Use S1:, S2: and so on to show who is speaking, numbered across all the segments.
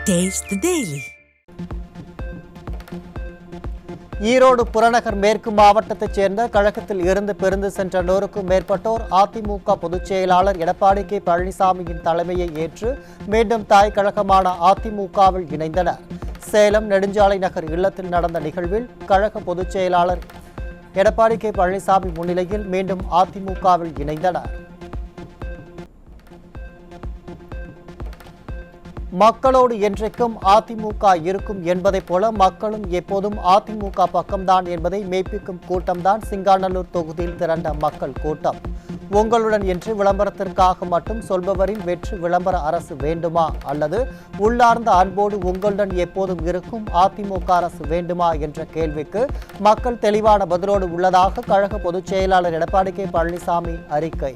S1: Taste the Daily.
S2: Erode புறநகர் மேற்கு மாவட்டத்தைச் சேர்ந்த கழகத்தில் இருந்து பிரிந்து சென்ற 100க்கும் மேற்பட்டோர் அதிமுக பொதுச் செயலாளர் எடப்பாடி கே பழனிசாமியின் தலைமையை ஏற்று மீண்டும் தாய் கழகமான அதிமுகவில் இணைந்தனர். சேலம் நெடுஞ்சாலை நகர் இல்லத்தில் நடந்த நிகழ்வில் கழக பொதுச் செயலாளர் எடப்பாடி கே பழனிசாமி முன்னிலையில் மீண்டும் அதிமுகவில் இணைந்தனர். மக்களோடு என்றைக்கும் அதிமுக இருக்கும் என்பதைப் போல மக்களும் எப்போதும் அதிமுக பக்கம்தான் என்பதை மெய்ப்பிக்கும் கூட்டம்தான் சிங்காநல்லூர் தொகுதியில் திரண்ட மக்கள் கூட்டம். உங்களுடன் என்று விளம்பரத்திற்காக மட்டும் சொல்பவரின் வெற்றி விளம்பர அரசு வேண்டுமா அல்லது உள்ளார்ந்த அன்போடு உங்களுடன் எப்போதும் இருக்கும் அதிமுக அரசு வேண்டுமா என்ற கேள்விக்கு மக்கள் தெளிவான பதிலோடு உள்ளதாக கழக பொதுச் செயலாளர் எடப்பாடி கே பழனிசாமி அறிக்கை.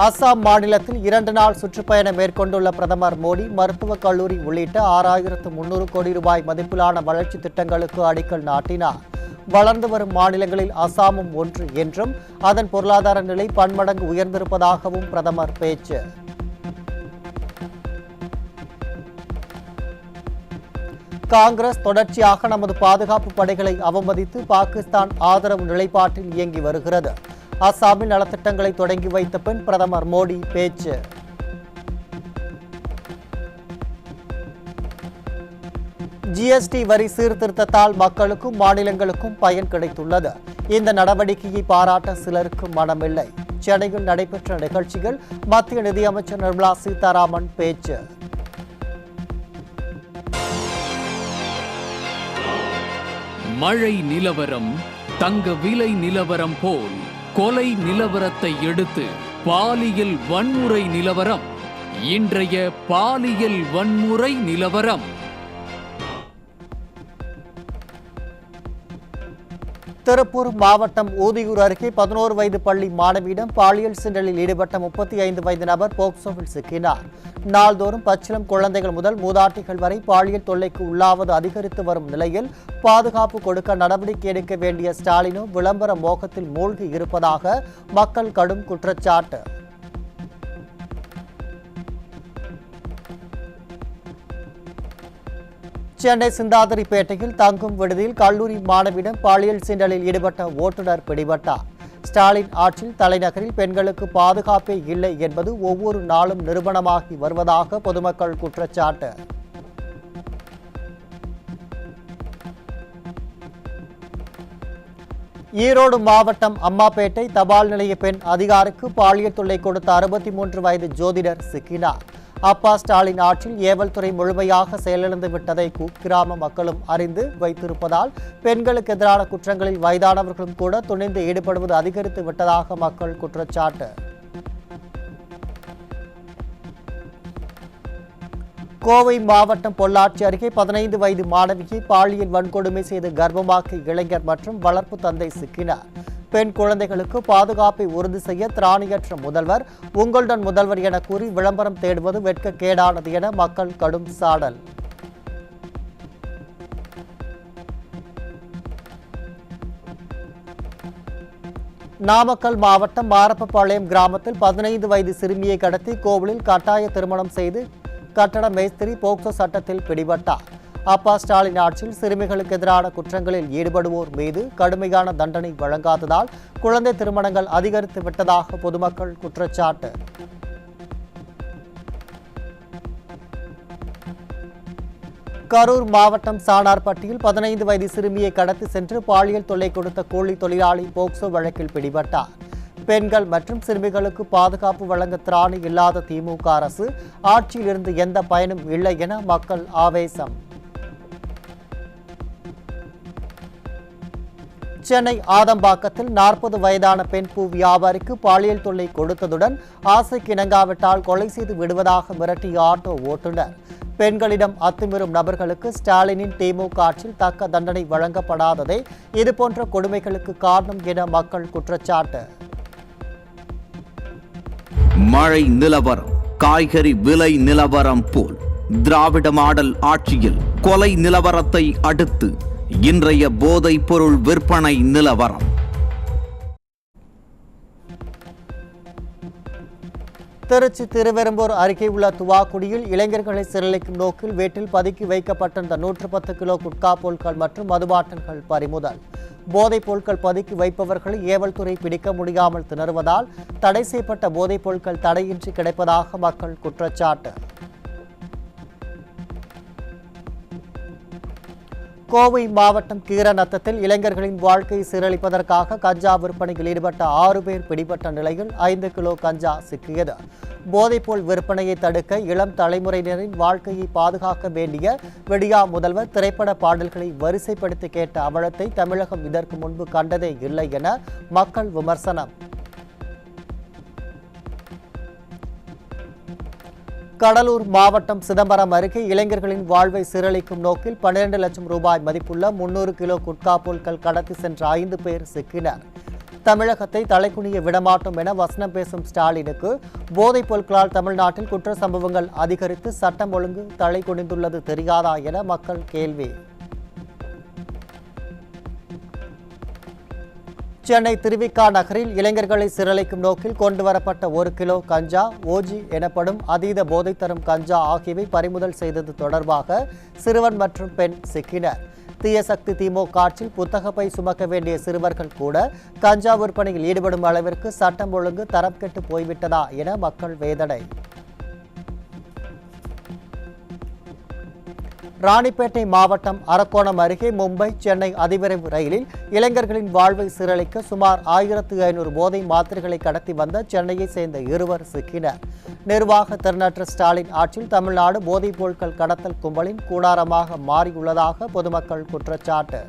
S2: அசாம் மாநிலத்தில் 2 நாள் சுற்றுப்பயணம் மேற்கொண்டுள்ள பிரதமர் மோடி மருத்துவக் கல்லூரி உள்ளிட்ட 6300 கோடி ரூபாய் மதிப்பிலான வளர்ச்சி திட்டங்களுக்கு அடிக்கல் நாட்டினார். வளர்ந்து வரும் மாநிலங்களில் அசாமும் ஒன்று என்றும் அதன் பொருளாதார நிலை பன்மடங்கு உயர்ந்திருப்பதாகவும் பிரதமர் பேச்சு. காங்கிரஸ் தொடர்ச்சியாக நமது பாதுகாப்பு படைகளை அவமதித்து பாகிஸ்தான் ஆதரவு நிலைப்பாட்டில் இயங்கி வருகிறது. அசாமில் நலத்திட்டங்களை தொடங்கி வைத்த பின் பிரதமர் மோடி பேச்சு. ஜிஎஸ்டி வரி சீர்திருத்தத்தால் மக்களுக்கும் மாநிலங்களுக்கும் பயன் கிடைத்துள்ளது. இந்த நடவடிக்கையை பாராட்ட சிலருக்கு மனமில்லை. சென்னையில் நடைபெற்ற நிகழ்ச்சியில் மத்திய நிதியமைச்சர் நிர்மலா சீதாராமன் பேச்சு.
S3: மழை நிலவரம் தங்க விலை நிலவரம் போல் கொலை நிலவரத்தை எடுத்து பாலியல் வன்முறை நிலவரம். இன்றைய பாலியல் வன்முறை நிலவரம்.
S2: திருப்பூர் மாவட்டம் ஊதியூர் அருகே 11 வயது பள்ளி மாணவியிடம் பாலியல் சீண்டலில் ஈடுபட்ட 35 வயது நபர் போக்சோவில் சிக்கினார். நாள்தோறும் பச்சிளம் குழந்தைகள் முதல் மூதாட்டிகள் வரை பாலியல் தொல்லைக்கு உள்ளாவது அதிகரித்து வரும் நிலையில் பாதுகாப்பு கொடுக்க நடவடிக்கை எடுக்க வேண்டிய ஸ்டாலினோ விளம்பர மோகத்தில் மூழ்கி இருப்பதாக மக்கள் கடும் குற்றச்சாட்டு. சென்னை சிந்தாதிரிப்பேட்டையில் தங்கும் விடுதியில் கல்லூரி மாணவியிடம் பாலியல் சீண்டலில் ஈடுபட்ட ஓட்டுநர் பிடிபட்டார். ஸ்டாலின் ஆட்சியில் தலைநகரில் பெண்களுக்கு பாதுகாப்பே இல்லை என்பது ஒவ்வொரு நாளும் நிரூபணமாகி வருவதாக பொதுமக்கள் குற்றச்சாட்டு. ஈரோடு மாவட்டம் அம்மாப்பேட்டை தபால் நிலைய பெண் அதிகாரிக்கு பாலியல் தொல்லை கொடுத்த 63 வயது ஜோதிடர் சிக்கினார். அப்பா ஸ்டாலின் ஆட்சியில் ஏவல் துறை முழுமையாக செயலிழந்து விட்டதை கிராம மக்களும் அறிந்து வைத்திருப்பதால் பெண்களுக்கு எதிரான குற்றங்களில் வயதானவர்களும் கூட துணிந்து ஈடுபடுவது அதிகரித்து விட்டதாக மக்கள் குற்றச்சாட்டு. கோவை மாவட்டம் பொள்ளாச்சி அருகே 15 வயது மாணவியை பாலியல் வன்கொடுமை செய்து கர்ப்பமாக்கிய இளைஞர் மற்றும் வளர்ப்பு தந்தை சிக்கினார். பெண் குழந்தைகளுக்கு பாதுகாப்பை உறுதி செய்ய திராணியற்ற முதல்வர் உங்களுடன் முதல்வர் என கூறி விளம்பரம் தேடுவது வெட்கக்கேடானது என மக்கள் கடும் சாடல். நாமக்கல் மாவட்டம் மாரப்பபாளையம் கிராமத்தில் 15 வயது சிறுமியை கடத்தி கோவிலில் கட்டாய திருமணம் செய்து கட்டட மேஸ்திரி போக்சோ சட்டத்தில் பிடிபட்டார். அப்பா ஸ்டாலின் ஆட்சியில் சிறுமிகளுக்கு எதிரான குற்றங்களில் ஈடுபடுவோர் மீது கடுமையான தண்டனை வழங்காததால் குழந்தை திருமணங்கள் அதிகரித்து விட்டதாக பொதுமக்கள் குற்றச்சாட்டு. கரூர் மாவட்டம் சானார்பட்டியில் 15 வயது சிறுமியை கடத்தி சென்று பாலியல் தொல்லை கொடுத்த கூலி தொழிலாளி போக்சோ வழக்கில் பிடிபட்டார். பெண்கள் மற்றும் சிறுமிகளுக்கு பாதுகாப்பு வழங்க திராணி இல்லாத திமுக அரசு ஆட்சியில் இருந்து எந்த பயனும் இல்லை என மக்கள் ஆவேசம். சென்னை ஆதம்பாக்கத்தில் 40 வயதான பெண் பூ வியாபாரிக்கு பாலியல் தொல்லை கொடுத்ததுடன் ஆசைக்கு இணங்காவிட்டால் கொலை செய்து விடுவதாக மிரட்டிய ஆட்டோ ஓட்டுநர். பெண்களிடம் அத்துமீறும் நபர்களுக்கு ஸ்டாலினின் திமுக ஆட்சியில் தக்க தண்டனை வழங்கப்படாததே இதுபோன்ற கொடுமைகளுக்கு காரணம் என மக்கள் குற்றச்சாட்டு.
S4: மழை நிலவரம் காய்கறி விலை நிலவரம் போல் திராவிட மாடல் ஆட்சியில் கொலை நிலவரத்தை அடுத்து இன்றைய போதைப் பொருள் விற்பனை நிலவரம்.
S2: திருச்சி திருவெரும்பூர் அருகே உள்ள துவாக்குடியில் இளைஞர்களை சீரழிக்கும் நோக்கில் வீட்டில் பதுக்கி வைக்கப்பட்டிருந்த 110 கிலோ குட்கா பொருட்கள் மற்றும் மதுபாட்டில்கள் பறிமுதல். போதைப் பொருட்கள் பதுக்கி வைப்பவர்களை ஏவல்துறை பிடிக்க முடியாமல் திணறுவதால் தடை செய்யப்பட்ட போதைப் பொருட்கள் தடையின்றி கிடைப்பதாக மக்கள் குற்றச்சாட்டு. கோவை மாவட்டம் கீரநத்தத்தில் இளைஞர்களின் வாழ்க்கையை சீரழிப்பதற்காக கஞ்சா விற்பனையில் ஈடுபட்ட 6 பேர் பிடிபட்ட நிலையில் 5 கிலோ கஞ்சா சிக்கியது. போதைப்பொருள் விற்பனையை தடுக்க இளம் தலைமுறையினரின் வாழ்க்கையை பாதுகாக்க வேண்டிய விடியா முதல்வர் திரைப்பட பாடல்களை வரிசைப்படுத்தி கேட்ட அவலத்தை தமிழகம் இதற்கு முன்பு கண்டதே இல்லை என மக்கள் விமர்சனம். கடலூர் மாவட்டம் சிதம்பரம் அருகே இளைஞர்களின் வாழ்வை சீரழிக்கும் நோக்கில் 12 லட்சம் ரூபாய் மதிப்புள்ள 300 கிலோ குட்கா பொருட்கள் கடத்தி சென்ற 5 பேர் சிக்கினர். தமிழகத்தை தலைக்குனிய விடமாட்டோம் என வசனம் பேசும் ஸ்டாலினுக்கு போதைப் பொருட்களால் தமிழ்நாட்டில் குற்ற சம்பவங்கள் அதிகரித்து சட்டம் ஒழுங்கு தலைகுனிந்துள்ளது தெரியாதா என மக்கள் கேள்வி. சென்னை திருவிக்கா நகரில் இளைஞர்களை சீரழிக்கும் நோக்கில் கொண்டுவரப்பட்ட 1 கிலோ கஞ்சா, ஓஜி எனப்படும் அதீத போதை தரும் கஞ்சா ஆகியவை பறிமுதல் செய்தது தொடர்பாக சிறுவன் மற்றும் பெண் சிக்கினர். தீயசக்தி திமுக ஆட்சியில் புத்தகப்பை சுமக்க வேண்டிய சிறுவர்கள் கூட கஞ்சா விற்பனையில் ஈடுபடும் அளவிற்கு சட்டம் ஒழுங்கு தரம் கெட்டு போய்விட்டதா என மக்கள் வேதனை. ராணிப்பேட்டை மாவட்டம் அரக்கோணம் அருகே மும்பை சென்னை அதிவிரைவு ரயிலில் இளைஞர்களின் வாழ்வை சீரழிக்க சுமார் 1500 போதை மாத்திரைகளை கடத்தி வந்த சென்னையை சேர்ந்த 2 சிக்கினர். நிர்வாக திறனற்ற ஸ்டாலின் ஆட்சியில் தமிழ்நாடு போதைப் பொருட்கள் கடத்தல் கும்பலின் கூடாரமாக மாறியுள்ளதாக பொதுமக்கள் குற்றச்சாட்டு.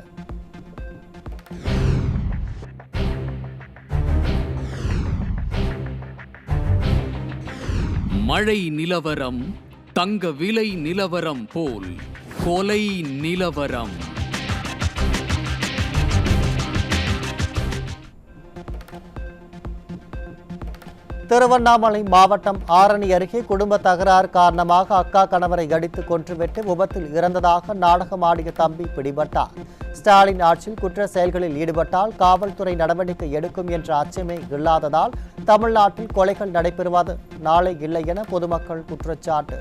S3: மழை நிலவரம் தங்க விலை நிலவரம் போல் கொலை நிலவரம்.
S2: திருவண்ணாமலை மாவட்டம் ஆரணி அருகே குடும்ப தகராறு காரணமாக அக்கா கணவரை அடித்து கொன்றுவிட்டு விபத்தில் இறந்ததாக நாடகமாடிய தம்பி பிடிபட்டார். ஸ்டாலின் ஆட்சியில் குற்ற செயல்களில் ஈடுபட்டால் காவல்துறை நடவடிக்கை எடுக்கும் என்ற அச்சமே இல்லாததால் தமிழ்நாட்டில் கொலைகள் நடைபெறுவது நாளை இல்லை என பொதுமக்கள் குற்றச்சாட்டு.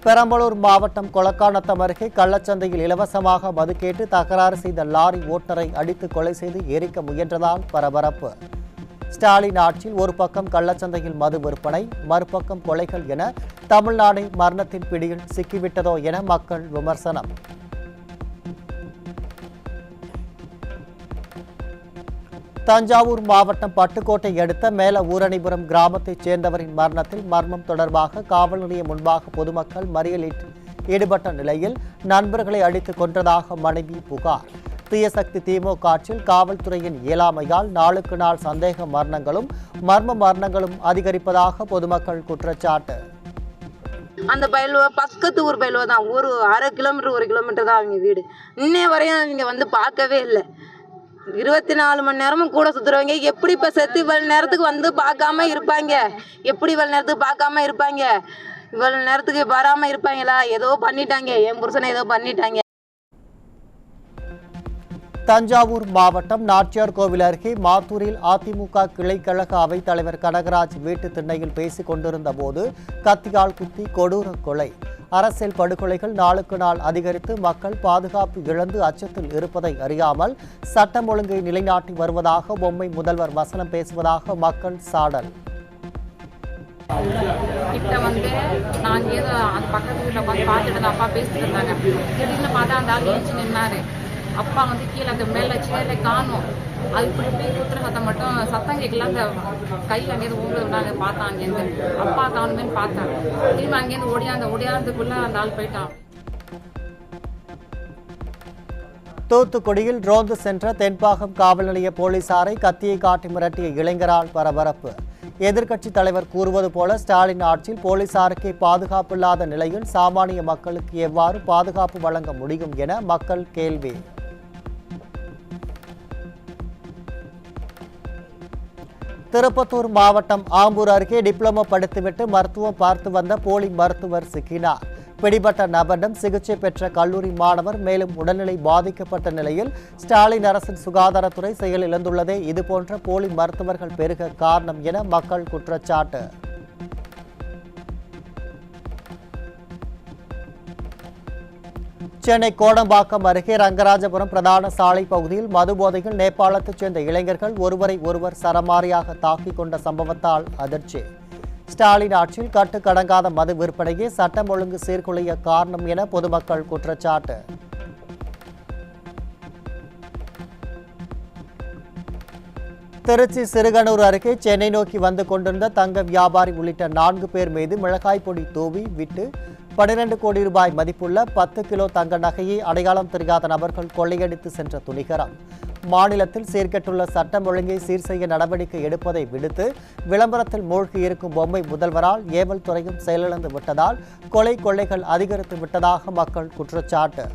S2: பெரம்பலூர் மாவட்டம் கொளக்காநத்தம் அருகே கள்ளச்சந்தையில் இலவசமாக மது கேட்டு தகராறு செய்த லாரி ஓட்டுநரை அடித்து கொலை செய்து எரிக்க முயன்றதால் பரபரப்பு. ஸ்டாலின் ஆட்சியில் ஒரு பக்கம் கள்ளச்சந்தையில் மது விற்பனை, மறுபக்கம் கொலைகள் என தமிழ்நாடு மரணத்தின் பிடியில் சிக்கிவிட்டதோ என மக்கள் விமர்சனம். தஞ்சாவூர் மாவட்டம் பட்டுக்கோட்டை அடுத்த மேல ஊரணிபுரம் கிராமத்தைச் சேர்ந்தவரின் மரணத்தில் மர்மம் தொடர்பாக காவல் நிலையம் முன்பாக பொதுமக்கள் மறியலில் ஈடுபட்ட நிலையில் நண்பர்களை அடித்துக் கொன்றதாக மனைவி புகார். தீயசக்தி திமுக ஆட்சியில் காவல்துறையின் இயலாமையால் நாளுக்கு நாள் சந்தேக மரணங்களும் மர்ம மரணங்களும் அதிகரிப்பதாக பொதுமக்கள் குற்றச்சாட்டு.
S1: அந்த பயிலுவ பக்கத்து ஊர் பயிலுவ தான், ஒரு 1/2 கிலோமீட்டர் 1 கிலோமீட்டர் தான் அவங்க வீடு. இன்னைய வரையும் நீங்க வந்து பார்க்கவே இல்லை. 24 மணி நேரமும் கூட சுத்துறவங்க எப்படி இப்ப செத்து இவ்வளவு நேரத்துக்கு வந்து பார்க்காம இருப்பாங்க? எப்படி இவ்வளவு நேரத்துக்கு பார்க்காம இருப்பாங்க? இவ்வளவு நேரத்துக்கு வராம இருப்பாங்களா? ஏதோ பண்ணிட்டாங்க, என் புருஷனை ஏதோ பண்ணிட்டாங்க.
S2: தஞ்சாவூர் மாவட்டம் நாச்சியார் கோவில் அருகே மாத்தூரில் அதிமுக கிளைக்கழக அவைத் தலைவர் கனகராஜ் வீட்டு திண்ணையில் பேசிக் கொண்டிருந்த போது கத்தியால் குத்தி கொடூர கொலை. அரசியல் படுகொலைகள் நாளுக்கு நாள் அதிகரித்து மக்கள் பாதுகாப்பு இழந்து அச்சத்தில் இருப்பதை அறியாமல் சட்டம் ஒழுங்கை நிலைநாட்டி வருவதாக பொம்மை முதல்வர் வசனம் பேசுவதாக மக்கள் சாடல்.
S5: கிட்ட வந்து நாங்க ஏதோ அந்த பக்கத்து வீட்டில் உட்காந்து பார்த்துட்டு அப்பா பேசிட்டு இருந்தாங்க. திடீர்னு பார்த்தா அந்த ஆள் ஏஞ்சி நின்னாரு. அப்பா வந்து கீழே அந்த மேலே சேரை காணும். அது இப்படி இப்படி குத்துற சத்தம் மட்டும் சத்தம் கேட்கல. அந்த கை அங்கேருந்து ஊங்குறதுனால பார்த்தா அங்கேருந்து அப்பா காணுமேன்னு பார்த்தேன். திரும்ப அங்கேருந்து ஓடியாந்துக்குள்ள அந்த ஆள் போயிட்டான்.
S2: தூத்துக்குடியில் ரோந்து சென்ற தென்பாகம் காவல் நிலைய போலீசாரை கத்தியை காட்டி மிரட்டிய இளைஞரால் பரபரப்பு. எதிர்க்கட்சித் தலைவர் கூறுவது போல ஸ்டாலின் ஆட்சியில் போலீசாருக்கே பாதுகாப்பு இல்லாத நிலையில் சாமானிய மக்களுக்கு எவ்வாறு பாதுகாப்பு வழங்க முடியும் என மக்கள் கேள்வி. திருப்பத்தூர் மாவட்டம் ஆம்பூர் அருகே டிப்ளமோ படித்துவிட்டு மருத்துவம் பார்த்து வந்த போலி மருத்துவர் சிக்கினார். பிடிபட்ட நபரிடம் சிகிச்சை பெற்ற கல்லூரி மாணவர் மேலும் உடல்நிலை பாதிக்கப்பட்ட நிலையில் ஸ்டாலின் அரசின் சுகாதாரத்துறை செயல் இழந்துள்ளதே இதுபோன்ற போலி மருத்துவர்கள் பெருக காரணம் என மக்கள் குற்றச்சாட்டு. சென்னை கோடம்பாக்கம் அருகே ரங்கராஜபுரம் பிரதான சாலை பகுதியில் மது போதையில் நேபாளத்தைச் சேர்ந்த இளைஞர்கள் ஒருவர் சரமாரியாக தாக்கிக் கொண்ட சம்பவத்தால் அதிர்ச்சி. ஸ்டாலின் ஆட்சியில் கட்டுக்கடங்காத மது விற்பனையே சட்டம் ஒழுங்கு சீர்குலைய காரணம் என பொதுமக்கள் குற்றச்சாட்டு. திருச்சி சிறுகனூர் அருகே சென்னை நோக்கி வந்து கொண்டிருந்த தங்க வியாபாரி உள்ளிட்ட 4 பேர் மீது மிளகாய் பொடி தூவி விட்டு 12 கோடி ரூபாய் மதிப்புள்ள 10 கிலோ தங்க நகையை அடையாளம் தெரியாத நபர்கள் கொள்ளையடித்து சென்ற துணிகரம். மாநிலத்தில் சீர்கெட்டுள்ள சட்டம் ஒழுங்கை சீர் செய்ய நடவடிக்கை எடுப்பதை விடுத்து விளம்பரத்தில் மூழ்கி இருக்கும் பொம்மை முதல்வரால் ஏவல் துறையும் செயலிழந்து விட்டதால் கொள்ளைகள் அதிகரித்து விட்டதாக மக்கள் குற்றச்சாட்டு.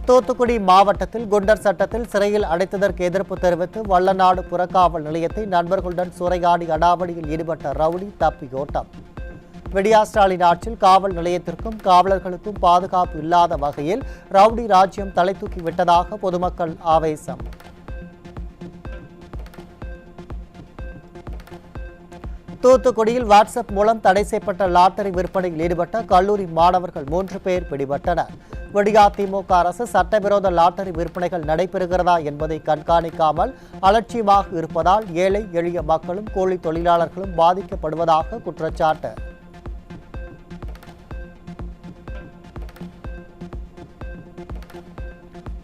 S2: தூத்துக்குடி மாவட்டத்தில் குண்டர் சட்டத்தில் சிறையில் அடைத்ததற்கு எதிர்ப்பு தெரிவித்து வல்லநாடு புறக்காவல் நிலையத்தை நண்பர்களுடன் சூறையாடி அடாவடியில் ஈடுபட்ட ரவுடி தப்பியோட்டம். விடியா ஸ்டாலின் ஆட்சியில் காவல் நிலையத்திற்கும் காவலர்களுக்கும் பாதுகாப்பு இல்லாத வகையில் ரவுடி ராஜ்யம் தலை தூக்கி விட்டதாக பொதுமக்கள் ஆவேசம். தூத்துக்குடியில் வாட்ஸ்அப் மூலம் தடை செய்யப்பட்ட லாட்டரி விற்பனையில் ஈடுபட்ட கல்லூரி மாணவர்கள் 3 பேர் பிடிபட்டனர். விடியா திமுக அரசு சட்டவிரோத லாட்டரி விற்பனைகள் நடைபெறுகிறதா என்பதை கண்காணிக்காமல் அலட்சியமாக இருப்பதால் ஏழை எளிய மக்களும் கூலி தொழிலாளர்களும் பாதிக்கப்படுவதாக குற்றச்சாட்டு.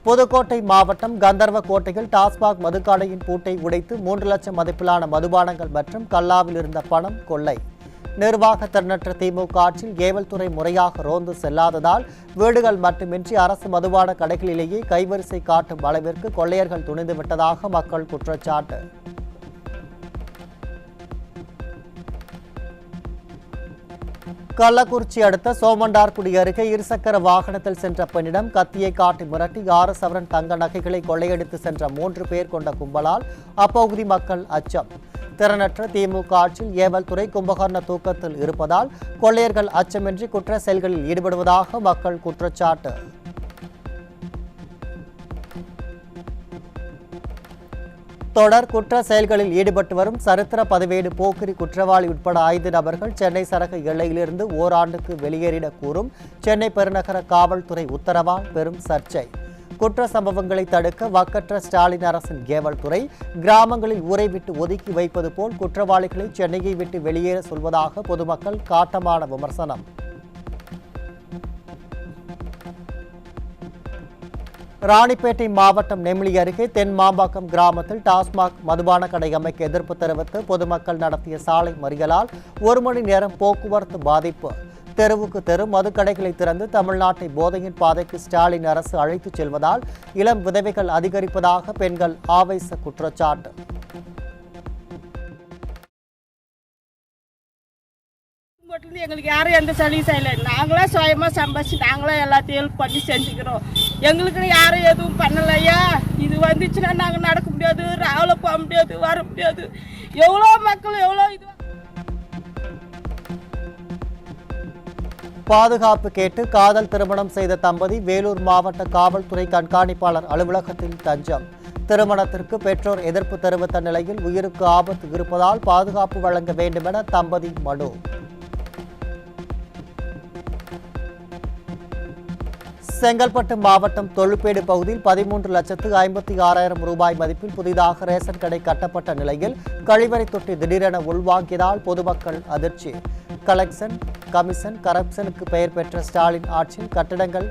S2: புதுக்கோட்டை மாவட்டம் கந்தர்வக்கோட்டையில் டாஸ்மாக் மதுக்கடையின் பூட்டை உடைத்து 3 லட்சம் மதிப்பிலான மதுபானங்கள் மற்றும் கல்லாவில் இருந்த பணம் கொள்ளை. நிர்வாக திறனற்ற திமுக ஆட்சியில் ஏவல் துறை முறையாக ரோந்து செல்லாததால் வீடுகள் மட்டுமின்றி அரசு மதுபான கடைகளிலேயே கைவரிசை காட்டும் அளவிற்கு கொள்ளையர்கள் துணிந்து விட்டதாக மக்கள் குற்றச்சாட்டு. கள்ளக்குறிச்சி அடுத்த சோமண்டார்குடி அருகே இருசக்கர வாகனத்தில் சென்ற பெண்ணிடம் கத்தியை காட்டி மிரட்டி 6 சவரன் தங்க நகைகளை கொள்ளையடித்து சென்ற 3 பேர் கொண்ட கும்பலால் அப்பகுதி மக்கள் அச்சம். திறனற்ற திமுக ஆட்சியில் ஏவல் துறை கும்பகர்ண தூக்கத்தில் இருப்பதால் கொள்ளையர்கள் அச்சமின்றி குற்ற செயல்களில் ஈடுபடுவதாக மக்கள் குற்றச்சாட்டு. தொடர் குற்ற செயல்களில் ஈடுபட்டு வரும் சரித்திர பதிவேடு போக்கிரி குற்றவாளி உட்பட 5 நபர்கள் சென்னை சரக எல்லையிலிருந்து ஓராண்டுக்கு வெளியேறிட கூறும் சென்னை பெருநகர காவல்துறை உத்தரவால் பெரும் சர்ச்சை. குற்ற சம்பவங்களை தடுக்க வக்கற்ற ஸ்டாலின் அரசின் ஏவல் துறை கிராமங்களில் ஊரை விட்டு ஒதுக்கி வைப்பது போல் குற்றவாளிகளை சென்னையை விட்டு வெளியேற சொல்வதாக பொதுமக்கள் காட்டமான விமர்சனம். ராணிப்பேட்டை மாவட்டம் நெமிலி அருகே தென் மாம்பாக்கம் கிராமத்தில் டாஸ்மாக் மதுபான கடை அமைக்க எதிர்ப்பு தெரிவித்து பொதுமக்கள் நடத்திய சாலை மறியலால் 1 மணி நேரம் போக்குவரத்து பாதிப்பு. தெருவுக்கு தெரு மதுக்கடைகளை திறந்து தமிழ்நாட்டை போதையின் பாதைக்கு ஸ்டாலின் அரசு அழைத்துச் செல்வதால் இளம் விதவைகள் அதிகரிப்பதாக பெண்கள் ஆவேச குற்றச்சாட்டு.
S6: எங்களுக்கு யாரும் எந்த சலுகை செய்யலை. நாங்களே சுயமாக சம்பாதிச்சு நாங்களே எல்லாத்தையும் ஹெல்ப் பண்ணி செஞ்சுக்கிறோம். எங்களுக்குன்னு யாரும் எதுவும் பண்ணலையா? இது வந்துச்சுன்னா நாங்கள் நடக்க முடியாது, ராவில போக முடியாது, வர முடியாது. எவ்வளோ மக்கள் எவ்வளோ இது.
S2: பாதுகாப்பு கேட்டு காதல் திருமணம் செய்த தம்பதி வேலூர் மாவட்ட காவல்துறை கண்காணிப்பாளர் அலுவலகத்தில் தஞ்சம். திருமணத்திற்கு பெற்றோர் எதிர்ப்பு தெரிவித்த நிலையில் உயிருக்கு ஆபத்து இருப்பதால் பாதுகாப்பு வழங்க வேண்டுமென தம்பதி மனு. செங்கல்பட்டு மாவட்டம் தொழுப்பேடு பகுதியில் 13,56,000 ரூபாய் மதிப்பில் புதிதாக ரேஷன் கடை கட்டப்பட்ட நிலையில் கழிவறை தொட்டி திடீரென உள்வாங்கியதால் பொதுமக்கள் அதிர்ச்சி. கலெக்ஷன் கமிஷன் கரப்ஷனுக்கு பெயர் பெற்ற ஸ்டாலின் ஆட்சியில் கட்டடங்கள்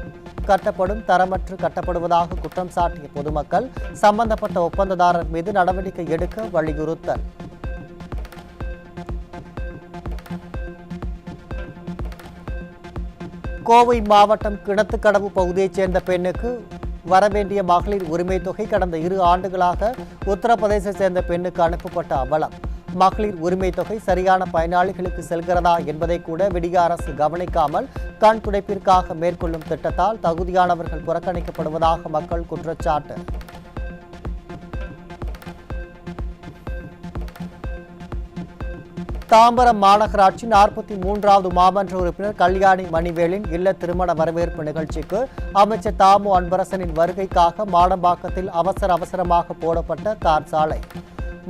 S2: கட்டப்படும் தரமற்று கட்டப்படுவதாக குற்றம் சாட்டிய பொதுமக்கள் சம்பந்தப்பட்ட ஒப்பந்ததாரர் மீது நடவடிக்கை எடுக்க வலியுறுத்தல். கோவை மாவட்டம் கிணத்துக்கடவு பகுதியைச் சேர்ந்த பெண்ணுக்கு வரவேண்டிய மகளிர் உரிமை தொகை கடந்த 2 ஆண்டுகளாக உத்தரப்பிரதேச சேர்ந்த பெண்ணுக்கு அனுப்பப்பட்ட அவலம். மகளிர் உரிமை தொகை சரியான பயனாளிகளுக்கு செல்கிறதா என்பதை கூட விடிய அரசு கவனிக்காமல் கண் துடைப்பிற்காக மேற்கொள்ளும் திட்டத்தால் தகுதியானவர்கள் புறக்கணிக்கப்படுவதாக மக்கள் குற்றச்சாட்டு. தாம்பரம் மாநகராட்சி 43வது மாமன்ற உறுப்பினர் கல்யாணி மணிவேலின் இல்ல திருமண வரவேற்பு நிகழ்ச்சிக்கு அமைச்சர் தாமு அன்பரசனின் வருகைக்காக மாடம்பாக்கத்தில் அவசரமாக போடப்பட்ட தார் சாலை.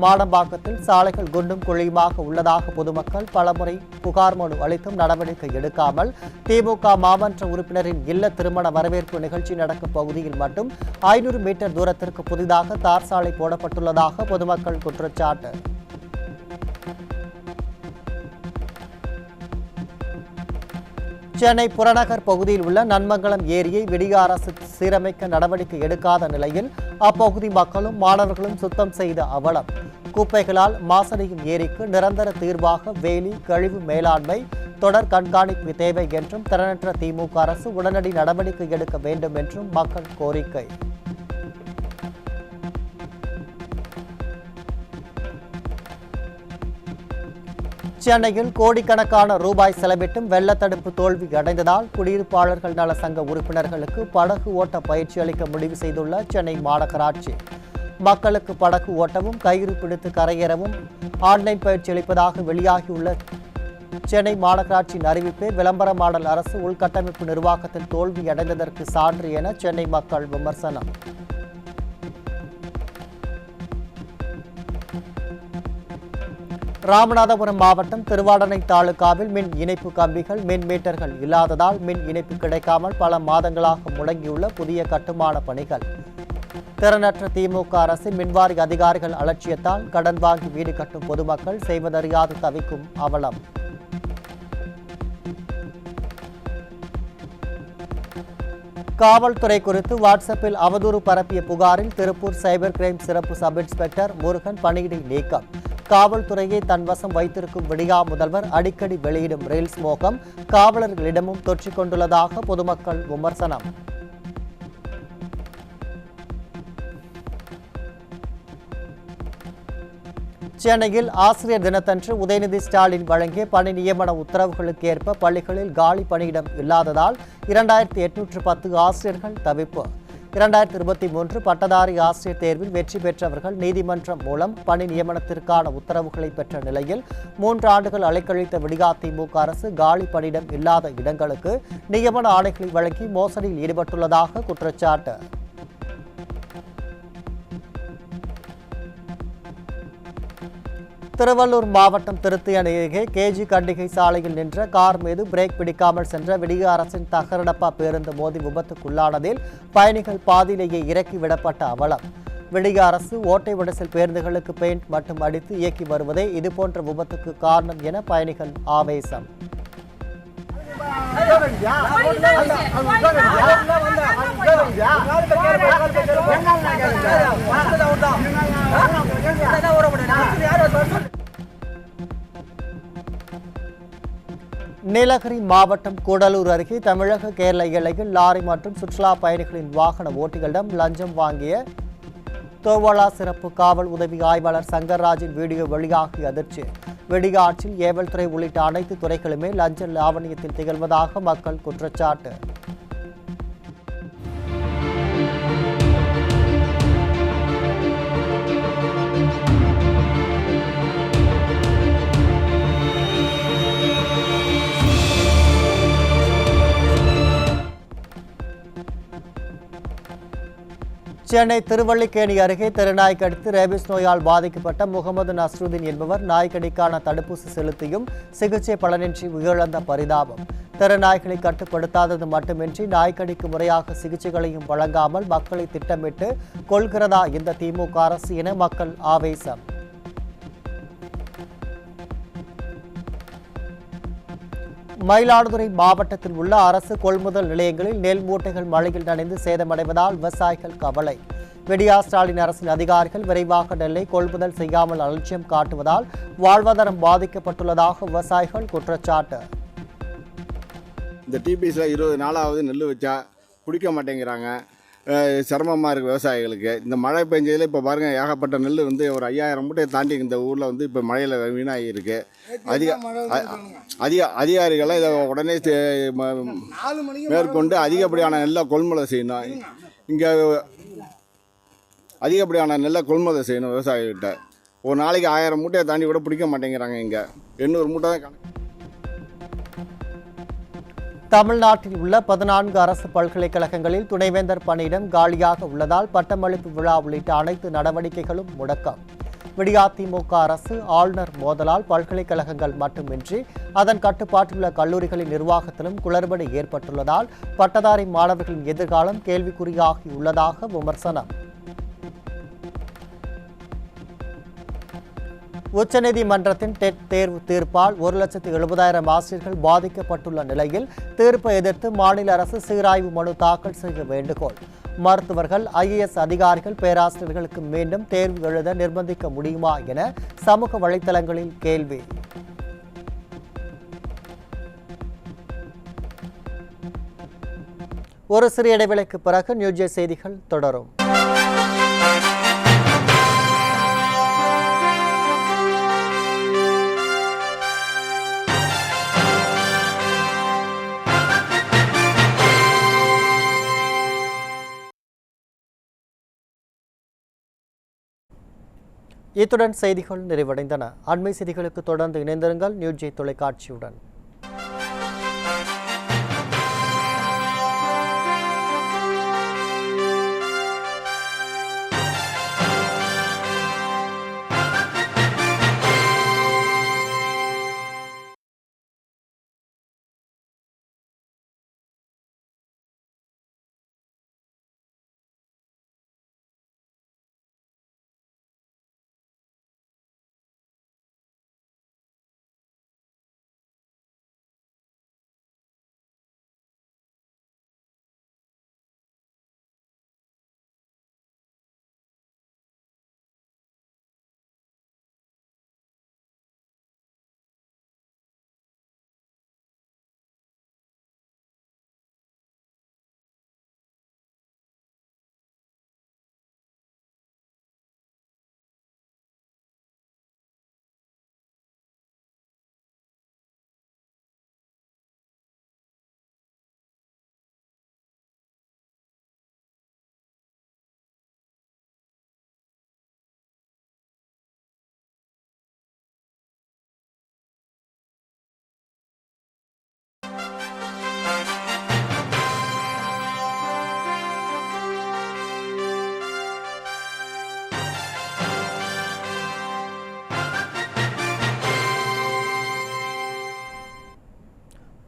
S2: மாடம்பாக்கத்தில் சாலைகள் குண்டும் குழியுமாக உள்ளதாக பொதுமக்கள் பலமுறை புகார் மனு அளித்தும் நடவடிக்கை எடுக்காமல் திமுக மாமன்ற உறுப்பினரின் இல்ல திருமண வரவேற்பு நிகழ்ச்சி நடக்கும் பகுதியில் மட்டும் 500 மீட்டர் தூரத்திற்கு புதிதாக தார் சாலை போடப்பட்டுள்ளதாக பொதுமக்கள் குற்றச்சாட்டு. சென்னை புறநகர் பகுதியில் உள்ள நன்மங்கலம் ஏரியை விடிய அரசு சீரமைக்க நடவடிக்கை எடுக்காத நிலையில் அப்பகுதி மக்களும் மாணவர்களும் சுத்தம் செய்த அவலம். குப்பைகளால் மாசடையும் ஏரிக்கு நிரந்தர தீர்வாக வேலி கழிவு மேலாண்மை தொடர் கண்காணிப்பு தேவை என்றும் திறனற்ற திமுக அரசு உடனடி நடவடிக்கை எடுக்க வேண்டும் என்றும் மக்கள் கோரிக்கை. சென்னையில் கோடிக்கணக்கான ரூபாய் செலவிட்டும் வெள்ளத்தடுப்பு தோல்வி அடைந்ததால் குடியிருப்பாளர்கள் நல சங்க உறுப்பினர்களுக்கு படகு ஓட்ட பயிற்சி அளிக்க முடிவு செய்துள்ள சென்னை மாநகராட்சி. மக்களுக்கு படகு ஓட்டவும் கயிறு பிடித்து கரையேறவும் ஆன்லைன் பயிற்சி அளிப்பதாக வெளியாகியுள்ள சென்னை மாநகராட்சியின் அறிவிப்பை விளம்பரமாடல் அரசு உள்கட்டமைப்பு நிர்வாகத்தில் தோல்வி அடைந்ததற்கு சான்று என சென்னை மக்கள் விமர்சனம். ராமநாதபுரம் மாவட்டம் திருவாடனை தாலுகாவில் மின் இணைப்பு கம்பிகள் மின் மீட்டர்கள் இல்லாததால் மின் இணைப்பு கிடைக்காமல் பல மாதங்களாக முடங்கியுள்ள புதிய கட்டுமான பணிகள். திறனற்ற திமுக அரசின் மின்வாரிய அதிகாரிகள் அலட்சியத்தால் கடன் வாங்கி வீடு கட்டும் பொதுமக்கள் செய்வதறியாது தவிக்கும் அவலம். காவல்துறை குறித்து வாட்ஸ்அப்பில் அவதூறு பரப்பிய புகாரில் திருப்பூர் சைபர் கிரைம் சிறப்பு சப் இன்ஸ்பெக்டர் முருகன் பணியிடை நீக்கம். காவல்துறையை தன்வசம் வைத்திருக்கும் விடியா முதல்வர் அடிக்கடி வெளியிடும் ரீல்ஸ் மோகம் காவலர்களிடமும் தொற்றிக் கொண்டுள்ளதாக பொதுமக்கள் விமர்சனம். சென்னையில் ஆசிரியர் தினத்தன்று உதயநிதி ஸ்டாலின் வழங்கிய பணி நியமன உத்தரவுகளுக்கு ஏற்ப பள்ளிகளில் காலி பணியிடம் இல்லாததால் 2810 ஆசிரியர்கள் தவிப்பு. 2023 பட்டதாரி ஆசிரியர் தேர்வில் வெற்றி பெற்றவர்கள் நீதிமன்றம் மூலம் பணி நியமனத்திற்கான உத்தரவுகளை பெற்ற நிலையில் 3 ஆண்டுகள் அலைக்கழித்த விடியா திமுக அரசு காலி பணியிடம் இல்லாத இடங்களுக்கு நியமன ஆணைகளை வழங்கி மோசடியில் ஈடுபட்டுள்ளதாக குற்றச்சாட்டு. திருவள்ளூர் மாவட்டம் திருத்தி அருகே கேஜி கண்டிகை சாலையில் நின்ற கார் மீது பிரேக் பிடிக்காமல் சென்ற விடிய அரசின் தகரடப்பா பேருந்து மோதி விபத்துக்குள்ளானதில் பயணிகள் பாதியிலேயே இறக்கி விடப்பட்ட அவலம். விடிய அரசு ஓட்டை உடைசல் பேருந்துகளுக்கு பெயிண்ட் மட்டும் அடித்து இயக்கி வருவதே இதுபோன்ற விபத்துக்கு காரணம் என பயணிகள் ஆவேசம். நீலகிரி மாவட்டம் கூடலூர் அருகே தமிழக கேரள எல்லையில் லாரி மற்றும் சுற்றுலா பயணிகளின் வாகன ஓட்டிகளிடம் லஞ்சம் வாங்கிய தோவளா சிறப்பு காவல் உதவி ஆய்வாளர் சங்கர்ராஜின் வீடியோ வெளியாகி அதிர்ச்சி. வெடிகாற்றில் ஏவல் துறை உள்ளிட்ட அனைத்து துறைகளுமே லஞ்ச லாவணியத்தில் திகழ்வதாக மக்கள் குற்றச்சாட்டு. சென்னை திருவல்லிக்கேணி அருகே தெருநாய்க்கு அடுத்து ரேபிஸ் நோயால் பாதிக்கப்பட்ட முகமது நஸ்ருதீன் என்பவர் நாய்க்கடிக்கான தடுப்பூசி செலுத்தியும் சிகிச்சை பலனின்றி உயிரிழந்த பரிதாபம். தெருநாய்களை கட்டுப்படுத்தாதது மட்டுமின்றி நாய்க்கடிக்கு முறையாக சிகிச்சைகளையும் வழங்காமல் மக்களை திட்டமிட்டு கொள்கிறதா இந்த திமுக அரசு என மக்கள் ஆவேசம். மயிலாடுதுறை மாவட்டத்தில் உள்ள அரசு கொள்முதல் நிலையங்களில் நெல் மூட்டைகள் மழையில் நனைந்து சேதமடைவதால் விவசாயிகள் கவலை. விடியா ஸ்டாலின் அரசின் அதிகாரிகள் விரைவாக நெல்லை கொள்முதல் செய்யாமல் அலட்சியம் காட்டுவதால் வாழ்வாதாரம் பாதிக்கப்பட்டுள்ளதாக விவசாயிகள் குற்றச்சாட்டு.
S7: இந்த டிபிஎஸ்ல 20 நாளாவது நெல் வச்சா பிடிக்க மாட்டேங்கிறாங்க. சிரமமாக இருக்குது விவசாயிகளுக்கு. இந்த மழை பெஞ்சதில் இப்போ பாருங்கள், ஏகப்பட்ட நெல் வந்து ஒரு 5000 மூட்டையை தாண்டி இந்த ஊரில் வந்து இப்போ மழையில் வீணாகி இருக்கு. அதிகாரிகளை இதை உடனே மேற்கொண்டு அதிகப்படியான நெல்லை கொள்முதல் செய்யணும். இங்கே அதிகப்படியான நெல்லை கொள்முதல் செய்யணும் விவசாயிகிட்ட. ஒரு நாளைக்கு 1000 மூட்டையை தாண்டி கூட பிடிக்க மாட்டேங்கிறாங்க இங்கே. 800 மூட்டை தான் கணக்கு.
S2: தமிழ்நாட்டில் உள்ள 14 அரசு பல்கலைக்கழகங்களில் துணைவேந்தர் பணியிடம் காலியாக உள்ளதால் பட்டமளிப்பு விழா உள்ளிட்ட அனைத்து நடவடிக்கைகளும் முடக்கம். விடியாதிமுக அரசு ஆளுநர் மோதலால் பல்கலைக்கழகங்கள் மட்டுமின்றி அதன் கட்டுப்பாட்டிலுள்ள கல்லூரிகளின் நிர்வாகத்திலும் குளறுபடி ஏற்பட்டுள்ளதால் பட்டதாரி மாணவர்களின் எதிர்காலம் கேள்விக்குறியாகியுள்ளதாக விமர்சனம். உச்சநீதிமன்றத்தின் டெட் தேர்வு தீர்ப்பால் 1,70,000 ஆசிரியர்கள் பாதிக்கப்பட்டுள்ள நிலையில் தீர்ப்பை எதிர்த்து மாநில அரசு சீராய்வு மனு தாக்கல் செய்ய வேண்டுகோள். மருத்துவர்கள், IAS அதிகாரிகள், பேராசிரியர்களுக்கு மீண்டும் தேர்வு எழுத நிர்பந்திக்க முடியுமா என சமூக வலைதளங்களில் கேள்வி. ஒரு சிறிய இடைவேளைக்கு பிறகு நியூஸ் செய்திகள் தொடரும். இத்துடன் செய்திகள் நிறைவடைந்தன. அண்மை செய்திகளுக்கு தொடர்ந்து இணைந்திருங்கள் நியூஸ் தொலைக்காட்சியுடன்.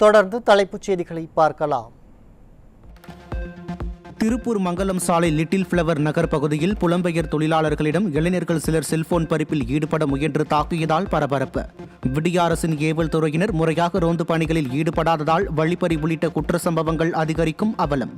S2: தொடர்ந்து தலைப்புச் செய்திகளை பார்க்கலாம்.
S8: திருப்பூர் மங்கலம் சாலை லிட்டில் ஃப்ளவர் நகர் பகுதியில் புலம்பெயர் தொழிலாளர்களிடம் இளைஞர்கள் சிலர் செல்போன் பறிப்பில் ஈடுபட முயன்று தாக்கியதால் பரபரப்பு. விடிய அரசின் ஏவல் துறையினர் முறையாக ரோந்து பணிகளில் ஈடுபடாததால் வழிப்பறி உள்ளிட்ட குற்ற சம்பவங்கள் அதிகரிக்கும் அவலம்.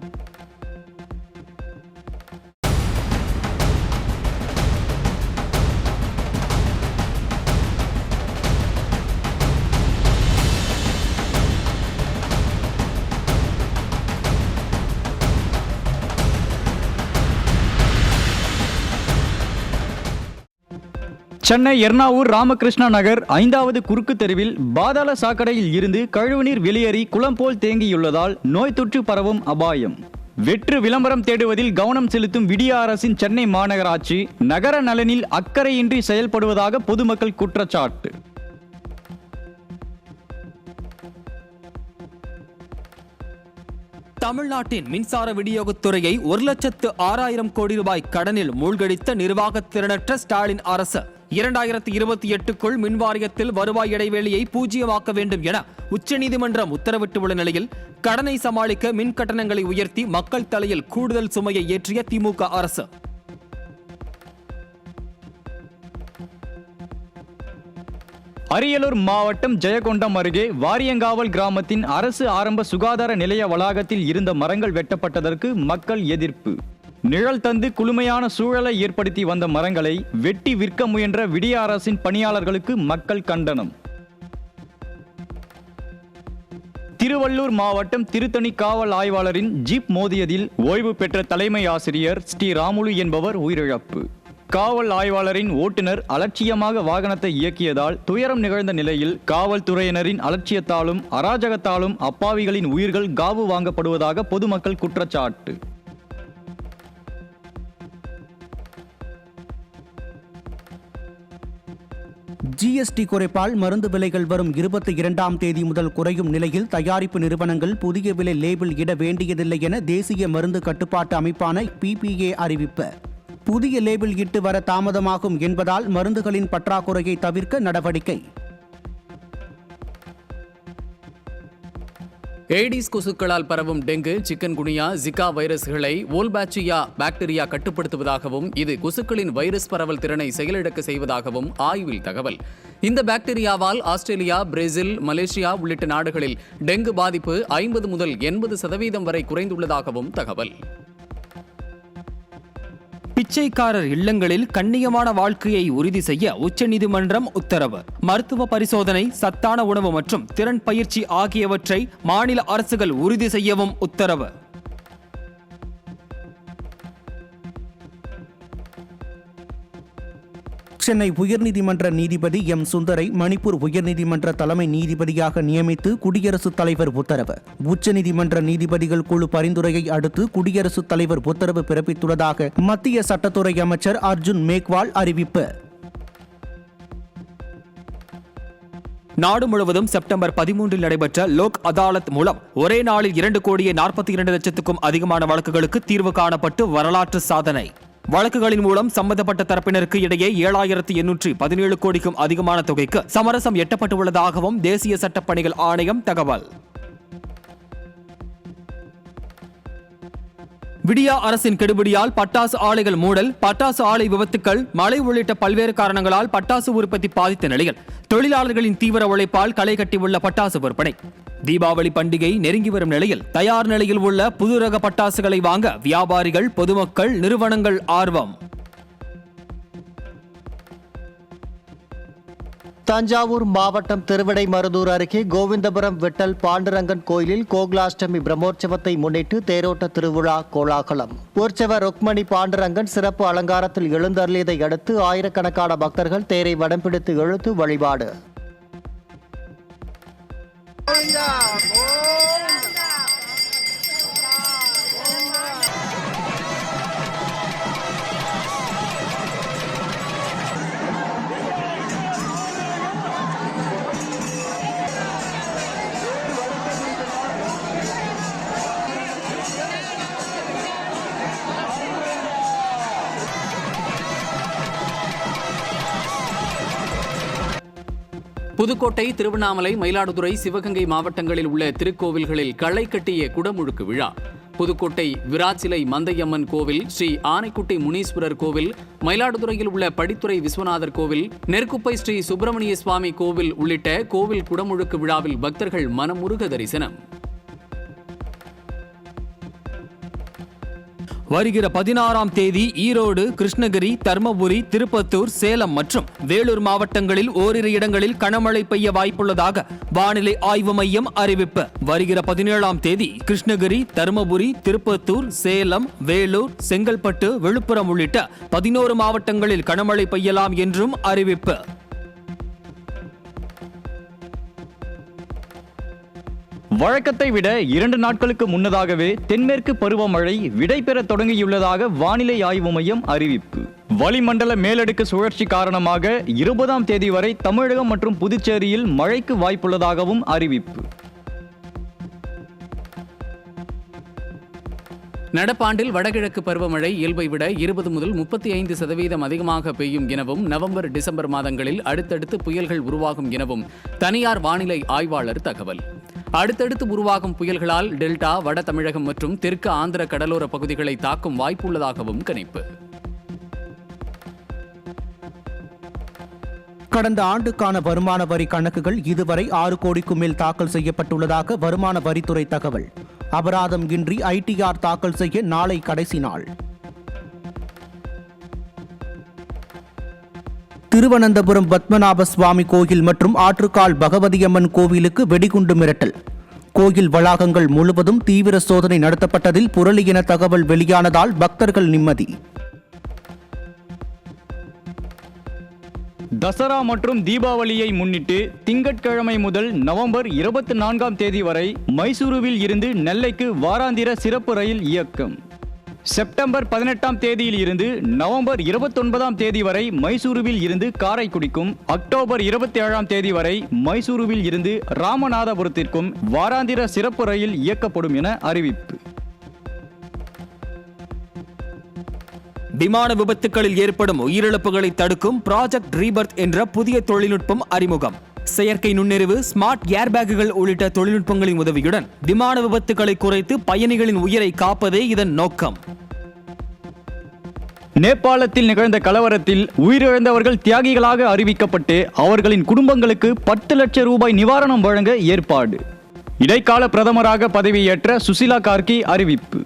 S9: சென்னை எர்ணாவூர் ராமகிருஷ்ணா நகர் 5வது குறுக்கு தெருவில் பாதாள சாக்கடையில் இருந்து கழிவுநீர் வெளியேறி குளம் போல் தேங்கியுள்ளதால் நோய் தொற்று பரவும் அபாயம். வெற்று விளம்பரம் தேடுவதில் கவனம் செலுத்தும் விடிய அரசின் சென்னை மாநகராட்சி நகர நலனில் அக்கறையின்றி செயல்படுவதாக பொதுமக்கள் குற்றச்சாட்டு.
S10: தமிழ்நாட்டின் மின்சார விநியோகத்துறையை 1,06,000 கோடி ரூபாய் கடனில் மூழ்கடித்த நிர்வாகத் திறனற்ற ஸ்டாலின் அரசு 2028க்குள் மின்வாரியத்தில் வருவாய் இடைவெளியை பூஜ்ஜியமாக்க வேண்டும் என உச்சநீதிமன்றம் உத்தரவிட்டுள்ள நிலையில் கடனை சமாளிக்க மின் கட்டணங்களை உயர்த்தி மக்கள் தலையில் கூடுதல் சுமையை ஏற்றிய திமுக அரசு.
S9: அரியலூர் மாவட்டம் ஜெயங்கொண்டம் அருகே வாரியங்காவல் கிராமத்தின் அரசு ஆரம்ப சுகாதார நிலைய வளாகத்தில் இருந்த மரங்கள் வெட்டப்பட்டதற்கு மக்கள் எதிர்ப்பு. நிழல் தந்து குளுமையான சூழலை ஏற்படுத்தி வந்த மரங்களை வெட்டி விற்க முயன்ற விடிய அரசின் பணியாளர்களுக்கு மக்கள் கண்டனம். திருவள்ளூர் மாவட்டம் திருத்தணி காவல் ஆய்வாளரின் ஜீப் மோதியதில் ஓய்வு பெற்ற தலைமை ஆசிரியர் ஸ்ரீ ராமுலு என்பவர் உயிரிழப்பு. காவல் ஆய்வாளரின் ஓட்டுநர் அலட்சியமாக வாகனத்தை இயக்கியதால் துயரம் நிகழ்ந்த நிலையில் காவல்துறையினரின் அலட்சியத்தாலும் அராஜகத்தாலும் அப்பாவிகளின் உயிர்கள் காவு வாங்கப்படுவதாக பொதுமக்கள் குற்றச்சாட்டு.
S8: ஜிஎஸ்டி குறைப்பால் மருந்து விலைகள் வரும் 22ஆம் தேதி முதல் குறையும் நிலையில் தயாரிப்பு நிறுவனங்கள் புதிய விலை லேபிள் இட வேண்டியதில்லை என தேசிய மருந்து கட்டுப்பாட்டு அமைப்பான PPA அறிவிப்பு. புதிய லேபிள் இட்டு வர தாமதமாகும் என்பதால் மருந்துகளின் பற்றாக்குறையை தவிர்க்க நடவடிக்கை.
S3: ஏடிஸ் கொசுக்களால் பரவும் டெங்கு, சிக்கன்குனியா, ஜிகா வைரஸ்களை வோல்பாச்சியா பாக்டீரியா கட்டுப்படுத்துவதாகவும் இது கொசுக்களின் வைரஸ் பரவல் திறனை செயலிழக்க செய்வதாகவும் ஆய்வில் தகவல். இந்த பாக்டீரியாவால் ஆஸ்திரேலியா, பிரேசில், மலேசியா உள்ளிட்ட நாடுகளில் டெங்கு பாதிப்பு 50 முதல் 80% வரை குறைந்துள்ளதாகவும் தகவல்.
S10: பிச்சைக்காரர் இல்லங்களில் கண்ணியமான வாழ்க்கையை உறுதி செய்ய உச்சநீதிமன்றம் உத்தரவு. மருத்துவ பரிசோதனை, சத்தான உணவு மற்றும் திறன் பயிற்சி ஆகியவற்றை மாநில அரசுகள் உறுதி செய்யவும் உத்தரவு.
S8: சென்னை உயர்நீதிமன்ற நீதிபதி எம் சுந்தரை மணிப்பூர் உயர்நீதிமன்ற தலைமை நீதிபதியாக நியமித்து குடியரசுத் தலைவர் உத்தரவு. உச்சநீதிமன்ற நீதிபதிகள் குழு பரிந்துரையை அடுத்து குடியரசுத் தலைவர் உத்தரவு பிறப்பித்துள்ளதாக மத்திய சட்டத்துறை அமைச்சர் அர்ஜுன் மேக்வால் அறிவிப்பு.
S10: நாடு முழுவதும் செப்டம்பர் 13 நடைபெற்ற லோக் அதாலத் மூலம் ஒரே நாளில் 2,42,00,000க்கும் அதிகமான வழக்குகளுக்கு தீர்வு காணப்பட்டு வரலாற்று சாதனை. வழக்குகளின் மூலம் சம்பந்தப்பட்ட தரப்பினருக்கு இடையே 7,817 கோடிக்கும் அதிகமான தொகைக்கு சமரசம் எட்டப்பட்டுள்ளதாகவும் தேசிய சட்டப்பணிகள் ஆணையம் தகவல். விடியா அரசின் கெடுபிடியால் பட்டாசு ஆலைகள் மூடல், பட்டாசு ஆலை விபத்துக்கள், மழை உள்ளிட்ட பல்வேறு காரணங்களால் பட்டாசு உற்பத்தி பாதித்த நிலையில் தொழிலாளர்களின் தீவிர உழைப்பால் களை கட்டியுள்ள பட்டாசு விற்பனை. தீபாவளி பண்டிகை நெருங்கி வரும் நிலையில் தயார் நிலையில் உள்ள புது ரக பட்டாசுகளை வாங்க வியாபாரிகள், பொதுமக்கள், நிறுவனங்கள் ஆர்வம்.
S2: தஞ்சாவூர் மாவட்டம் திருவிடைமருதூர் அருகே கோவிந்தபுரம் விட்டல் பாண்டுரங்கன் கோயிலில் கோகுலாஷ்டமி பிரம்மோற்சவத்தை முன்னிட்டு தேரோட்ட திருவிழா கோலாகலம். உற்சவர் ருக்மணி பாண்டுரங்கன் சிறப்பு அலங்காரத்தில் எழுந்தருளியதை அடுத்து ஆயிரக்கணக்கான பக்தர்கள் தேரை வடம் பிடித்து இழுத்து வழிபாடு.
S3: புதுக்கோட்டை, திருவண்ணாமலை, மயிலாடுதுறை, சிவகங்கை மாவட்டங்களில் உள்ள திருக்கோவில்களில் களை கட்டிய குடமுழுக்கு விழா. புதுக்கோட்டை விராச்சிலை மந்தையம்மன் கோவில், ஸ்ரீ ஆனைக்குட்டி முனீஸ்வரர் கோவில், மயிலாடுதுறையில் உள்ள படித்துறை விஸ்வநாதர் கோவில், நெற்குப்பை ஸ்ரீ சுப்பிரமணிய சுவாமி கோவில் உள்ளிட்ட கோவில் குடமுழுக்கு விழாவில் பக்தர்கள் மனமுருக தரிசனம்.
S10: வருகிற 16ஆம் தேதி ஈரோடு, கிருஷ்ணகிரி, தர்மபுரி, திருப்பத்தூர், சேலம் மற்றும் வேலூர் மாவட்டங்களில் ஓரிரு இடங்களில் கனமழை பெய்ய வாய்ப்புள்ளதாக வானிலை ஆய்வு மையம் அறிவிப்பு. வருகிற 17ஆம் தேதி கிருஷ்ணகிரி, தர்மபுரி, திருப்பத்தூர், சேலம், வேலூர், செங்கல்பட்டு, விழுப்புரம் உள்ளிட்ட 11 மாவட்டங்களில் கனமழை பெய்யலாம் என்றும் அறிவிப்பு.
S9: வழக்கத்தை விட 2 நாட்களுக்கு முன்னதாகவே தென்மேற்கு பருவமழை விடைபெற தொடங்கியுள்ளதாக வானிலை ஆய்வு மையம் அறிவிப்பு. வளிமண்டல மேலடுக்கு சுழற்சி காரணமாக 20ஆம் தேதி வரை தமிழகம் மற்றும் புதுச்சேரியில் மழைக்கு வாய்ப்புள்ளதாகவும் அறிவிப்பு.
S3: நடப்பாண்டில் வடகிழக்கு பருவமழை இயல்பை விட 20 முதல் 35% அதிகமாக பெய்யும் எனவும் நவம்பர், டிசம்பர் மாதங்களில் அடுத்தடுத்து புயல்கள் உருவாகும் எனவும் தனியார் வானிலை ஆய்வாளர் தகவல். அடுத்தடுத்து உருவாகும் புயல்களால் டெல்டா, வட தமிழகம் மற்றும் தெற்கு ஆந்திர கடலோர பகுதிகளை தாக்கும் வாய்ப்புள்ளதாகவும் கணிப்பு.
S8: கடந்த ஆண்டுக்கான வருமான வரி கணக்குகள் இதுவரை 6 கோடிக்கும் மேல் தாக்கல் செய்யப்பட்டுள்ளதாக வருமான வரித்துறை தகவல். அபராதம் இன்றி ITR தாக்கல் செய்ய நாளை கடைசி நாள். திருவனந்தபுரம் பத்மநாப சுவாமி கோயில் மற்றும் ஆற்றுக்கால் பகவதியம்மன் கோவிலுக்கு வெடிகுண்டு மிரட்டல். கோயில் வளாகங்கள் முழுவதும் தீவிர சோதனை நடத்தப்பட்டதில் புரளி என தகவல் வெளியானதால் பக்தர்கள் நிம்மதி.
S9: தசரா மற்றும் தீபாவளியை முன்னிட்டு திங்கட்கிழமை முதல் நவம்பர் 24ஆம் தேதி வரை மைசூருவில் இருந்து நெல்லைக்கு வாராந்திர சிறப்பு ரயில் இயக்கம். செப்டம்பர் 18ஆம் தேதியில் இருந்து நவம்பர் 29ஆம் தேதி வரை மைசூருவில் இருந்து காரைக்குடிக்கும், அக்டோபர் 27ஆம் தேதி வரை மைசூருவில் இருந்து ராமநாதபுரத்திற்கும் வாராந்திர சிறப்பு ரயில் இயக்கப்படும் என அறிவிப்பு.
S10: விமான விபத்துகளில் ஏற்படும் உயிரிழப்புகளை தடுக்கும் ப்ராஜெக்ட் ரீபர்த் என்ற புதிய தொழில்நுட்பம் அறிமுகம். செயற்கை நுண்ணறிவு, ஸ்மார்ட் ஏர்பேக்குகள் உள்ளிட்ட தொழில்நுட்பங்களின் உதவியுடன் விமான விபத்துகளை குறைத்து பயணிகளின் உயிரை காப்பதே இதன் நோக்கம்.
S9: நேபாளத்தில் நிகழ்ந்த கலவரத்தில் உயிரிழந்தவர்கள் தியாகிகளாக அறிவிக்கப்பட்டு அவர்களின் குடும்பங்களுக்கு 10 லட்சம் ரூபாய் நிவாரணம் வழங்க ஏற்பாடு. இடைக்கால பிரதமராக பதவியேற்ற சுசிலா கார்கி அறிவிப்பு.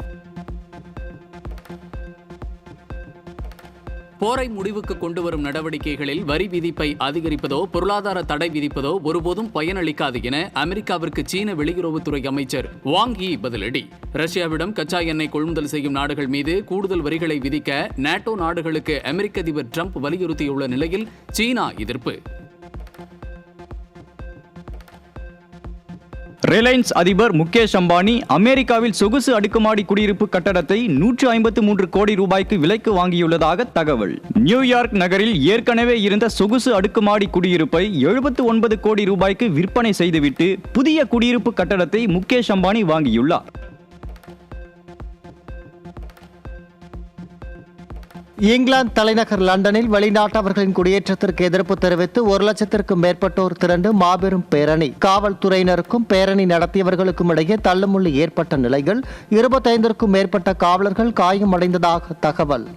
S3: போரை முடிவுக்கு கொண்டு வரும் நடவடிக்கைகளில் வரி விதிப்பை அதிகரிப்பதோ பொருளாதார தடை விதிப்பதோ ஒருபோதும் பயனளிக்காது என அமெரிக்காவிற்கு சீன வெளியுறவுத்துறை அமைச்சர் வாங் யி பதிலடி. ரஷ்யாவிடம் கச்சா எண்ணெய் கொள்முதல் செய்யும் நாடுகள் மீது கூடுதல் வரிகளை விதிக்க நேட்டோ நாடுகளுக்கு அமெரிக்க அதிபர் ட்ரம்ப் வலியுறுத்தியுள்ள நிலையில் சீனா எதிர்ப்பு.
S9: ரிலையன்ஸ் அதிபர் முகேஷ் அம்பானி அமெரிக்காவில் சொகுசு அடுக்குமாடி குடியிருப்பு கட்டடத்தை 153 கோடி ரூபாய்க்கு விலைக்கு வாங்கியுள்ளதாக தகவல். நியூயார்க் நகரில் ஏற்கனவே இருந்த சொகுசு அடுக்குமாடி குடியிருப்பை 79 கோடி ரூபாய்க்கு விற்பனை செய்துவிட்டு புதிய குடியிருப்பு கட்டடத்தை முகேஷ் அம்பானி வாங்கியுள்ளார்.
S2: இங்கிலாந்து தலைநகர் லண்டனில் வெளிநாட்டவர்களின் குடியேற்றத்திற்கு எதிர்ப்பு தெரிவித்து 1 லட்சத்திற்கும் மேற்பட்டோர் திரண்டு மாபெரும் பேரணி. காவல்துறையினருக்கும் பேரணி நடத்தியவர்களுக்கும் இடையே தள்ளுமுள்ளு ஏற்பட்ட நிலையில் 25க்கும் மேற்பட்ட காவலர்கள் காயமடைந்ததாக தகவல்.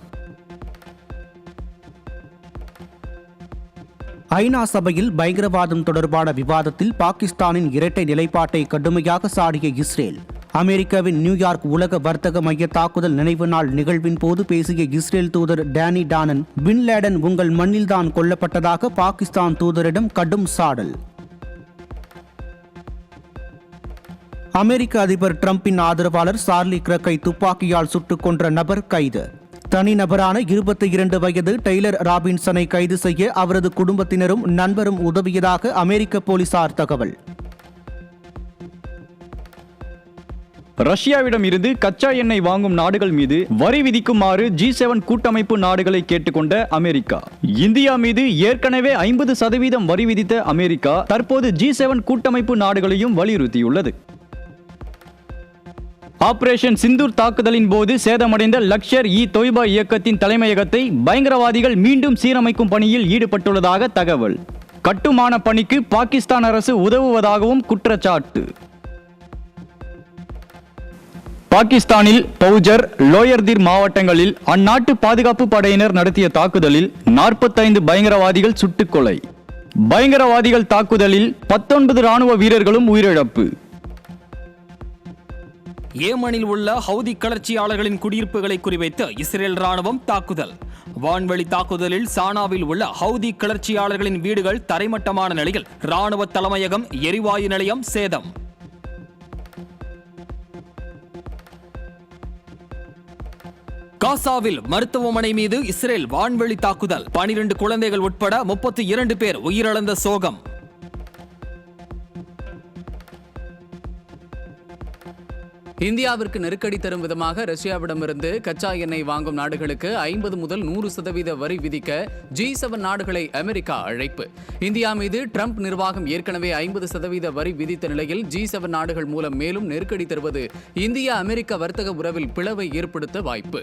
S8: ஐநா சபையில் பயங்கரவாதம் தொடர்பான விவாதத்தில் பாகிஸ்தானின் இரட்டை நிலைப்பாட்டை கடுமையாக சாடிய இஸ்ரேல். அமெரிக்காவின் நியூயார்க் உலக வர்த்தக மைய தாக்குதல் நினைவு நாள் நிகழ்வின் போது பேசிய இஸ்ரேல் தூதர் டேனி டானன், பின் லேடன் உங்கள் மண்ணில்தான் கொல்லப்பட்டதாக பாகிஸ்தான் தூதரிடம் கடும் சாடல். அமெரிக்க அதிபர் டிரம்பின் ஆதரவாளர் சார்லி கிரக்கை துப்பாக்கியால் சுட்டுக் கொன்ற நபர் கைது. தனிநபரான 22 வயது டெய்லர் ராபின்சனை கைது செய்ய அவரது குடும்பத்தினரும் நண்பரும் உதவியதாக அமெரிக்க போலீசார் தகவல்.
S9: ரஷ்யாவிடம் இருந்து கச்சா எண்ணெய் வாங்கும் நாடுகள் மீது வரி விதிக்குமாறு G7 கூட்டமைப்பு நாடுகளை கேட்டுக்கொண்ட அமெரிக்கா. இந்தியா மீது ஏற்கனவே 50% வரி விதித்த அமெரிக்கா தற்போது G7 கூட்டமைப்பு நாடுகளையும் வலியுறுத்தியுள்ளது. ஆபரேஷன் சிந்தூர் தாக்குதலின் போது சேதமடைந்த லஷ்கர்-இ-தொய்பா இயக்கத்தின் தலைமையகத்தை பயங்கரவாதிகள் மீண்டும் சீரமைக்கும் பணியில் ஈடுபட்டுள்ளதாக தகவல். கட்டுமான பணிக்கு பாகிஸ்தான் அரசு உதவுவதாகவும் குற்றச்சாட்டு. பாகிஸ்தானில் பௌஜர், லோயர்திர் மாவட்டங்களில் அந்நாட்டு பாதுகாப்பு படையினர் நடத்திய தாக்குதலில் 45 பயங்கரவாதிகள் சுட்டுக் கொலை. பயங்கரவாதிகள் தாக்குதலில் 19 ராணுவ வீரர்களும் உயிரிழப்பு.
S10: ஏமனில் உள்ள ஹவுதி கிளர்ச்சியாளர்களின் குடியிருப்புகளை குறிவைத்து இஸ்ரேல் ராணுவம் தாக்குதல். வான்வெளி தாக்குதலில் சானாவில் உள்ள ஹவுதி கிளர்ச்சியாளர்களின் வீடுகள் தரைமட்டமான நிலையில் ராணுவ தலைமையகம், எரிவாயு நிலையம் சேதம். காசாவில் மருத்துவமனை மீது இஸ்ரேல் வான்வெளி தாக்குதல். 12 குழந்தைகள் உட்பட 32 பேர் உயிரிழந்த சோகம்.
S3: இந்தியாவிற்கு நெருக்கடி தரும் விதமாக ரஷ்யாவிடமிருந்து கச்சா எண்ணெய் வாங்கும் நாடுகளுக்கு 50 முதல் 100% வரி விதிக்க G7 நாடுகளை அமெரிக்கா அழைப்பு. இந்தியா மீது ட்ரம்ப் நிர்வாகம் ஏற்கனவே 50% வரி விதித்த நிலையில் G7 நாடுகள் மூலம் மேலும் நெருக்கடி தருவது இந்தியா அமெரிக்க வர்த்தக உறவில் பிளவை ஏற்படுத்த வாய்ப்பு.